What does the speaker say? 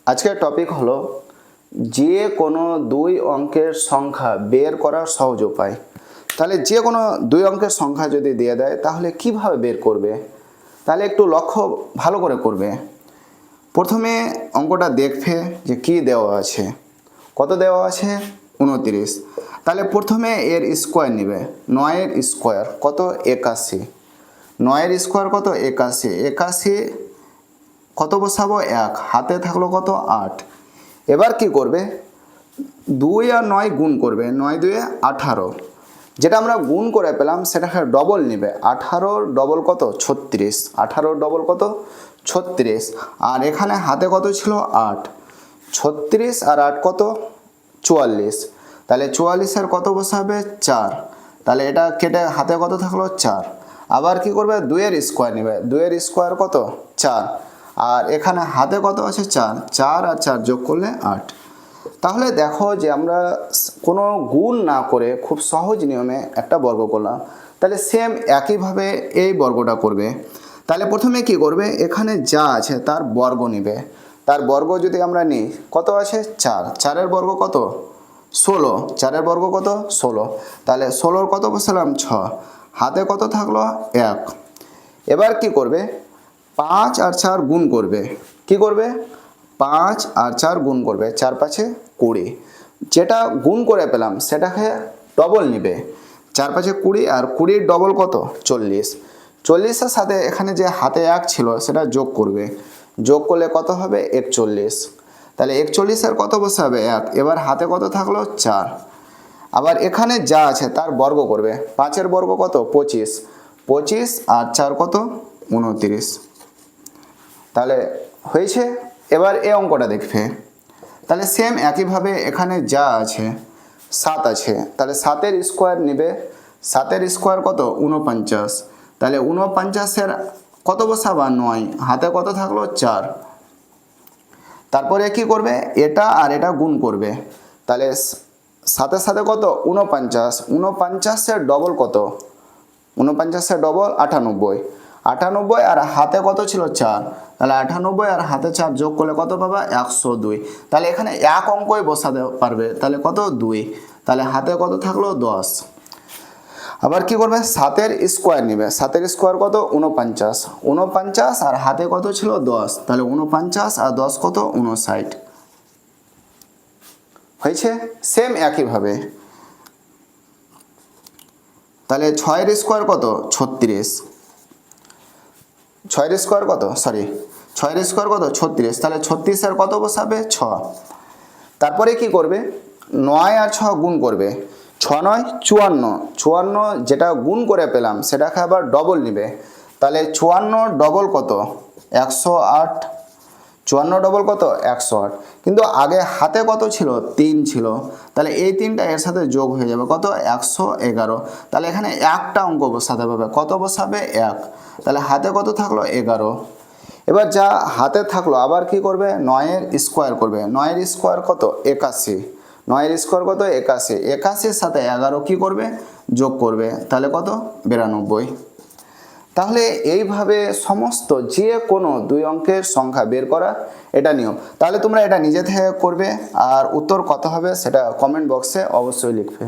আজকের টপিক হলো যে কোনো দুই অঙ্কের সংখ্যা বের করার সহজ উপায়। তাহলে যে কোনো দুই অঙ্কের সংখ্যা যদি দিয়ে দেয় তাহলে কিভাবে বের করবে, তাহলে একটু লক্ষ্য ভালো করে করবে। প্রথমে অঙ্কটা দেখবে যে কি দেওয়া আছে, কত দেওয়া আছে 29। তাহলে প্রথমে এর স্কোয়ার নেবে, 9-এর স্কোয়ার কত 81, 9-এর স্কোয়ার কত 81, 81 কত বসাবো 1, হাতে থাকলো কত 8। এবার কি করবে 2 আর 9 গুণ করবে, 9-2 18, যেটা আমরা গুণ করে পেলাম সেটাকে ডবল নেবে, 18-র ডবল কত 36, 18-র ডবল কত 36, আর এখানে হাতে কত ছিল 8, 36 আর 8 কত 44, তাহলে 44-এর কত বসাবে 4, তাহলে এটা কেটে হাতে কত থাকলো 4। আবার কি করবে 2-এর স্কোয়ার নেবে, 2-এর স্কোয়ার কত 4, আর এখানে হাতে কত আছে 4, 4 আর 4 যোগ করলে 8। তাহলে দেখো যে আমরা কোনো গুণ না করে খুব সহজ নিয়মে একটা বর্গ করলাম। তাহলে সেম একইভাবে এই বর্গটা করবে। তাহলে প্রথমে কি করবে এখানে যা আছে তার বর্গ নেবে, তার বর্গ যদি আমরা নিই কত আছে 4, 4-এর বর্গ কত 16, 4-এর বর্গ কত 16, তাহলে 16-র কত বসালাম 6, হাতে কত থাকলো 1। এবার কি করবে 5 আর 4 গুণ করবে, কি করবে 5 আর 4 গুণ করবে, 4 5-এ 20, যেটা গুণ করে পেলাম সেটাকে ডবল নিবে, 4 5-এ 20 আর 20-র ডবল কত 40, 40-এর সাথে এখানে যে হাতে 1 ছিল সেটা যোগ করবে, যোগ করলে কত হবে 41, তাহলে 41-এর কত বসাবে 1, এবার হাতে কত থাকলো 4। আবার এখানে যা আছে তার বর্গ করবে, 5-এর বর্গ কত 25, 25 আর 4 কত 29, তাহলে হয়েছে। এবার এই অঙ্কটা দেখবে, তাহলে সেম একইভাবে এখানে যা আছে 7 আছে, তাহলে 7-এর স্কোয়ার নেবে, 7-এর স্কোয়ার কত 49, তাহলে 49-এর কত বসাবা 9, হাতে কত থাকলো 4। তারপরে কি করবে এটা আর এটা গুণ করবে, তাহলে 7-এর সাথে কত 49, 49-এর ডবল কত 49-এর ডবল 98, 98 আর হাতে কত ছিল 4, তাহলে 98 আর হাতে 4 যোগ করলে কত পাবা 102, তাহলে এখানে এক অঙ্কই বসাতে পারবে, তাহলে কত 2, তাহলে হাতে কত থাকলো 10। আবার কি করবে 7-এর স্কোয়ার নেবে, 7-এর স্কোয়ার কত 49, 49 আর হাতে কত ছিল 10, তাহলে 49 আর 10 কত 59, হয়েছে। সেম একইভাবে তাহলে 6-এর স্কোয়ার কত 36, 6-এর স্কোয়ার কত 6-এর স্কোয়ার কত 36, তাহলে 36-এর কত বসাবে 6। তারপরে কি করবে 9 আর 6 গুণ করবে, 6 9 54, 54 যেটা গুণ করে পেলাম সেটাকে আবার ডবল নেবে, তাহলে 54 ডবল কত 108, 54 ডবল কত 108, কিন্তু আগে হাতে কত ছিল 3 ছিল, তাহলে এই 3টা এর সাথে যোগ হয়ে যাবে কত 111, তাহলে এখানে একটা অঙ্ক বসাতে হবে, কত বসাবে 1, তাহলে হাতে কত থাকলো 11। এবার যা হাতে থাকলো আবার কি করবে 9-এর স্কোয়ার করবে, 9-এর স্কোয়ার কত 81, 9-এর স্কোয়ার কত 81, 81-এর সাথে 11 কি করবে যোগ করবে, তাহলে কত 92। তাহলে এইভাবে সমস্ত যে কোনো দুই অঙ্কের সংখ্যা বের করা এটা নিয়ম। তাহলে তোমরা এটা নিজে থেকে করবে, আর উত্তর কত হবে সেটা কমেন্ট বক্সে অবশ্যই লিখবে।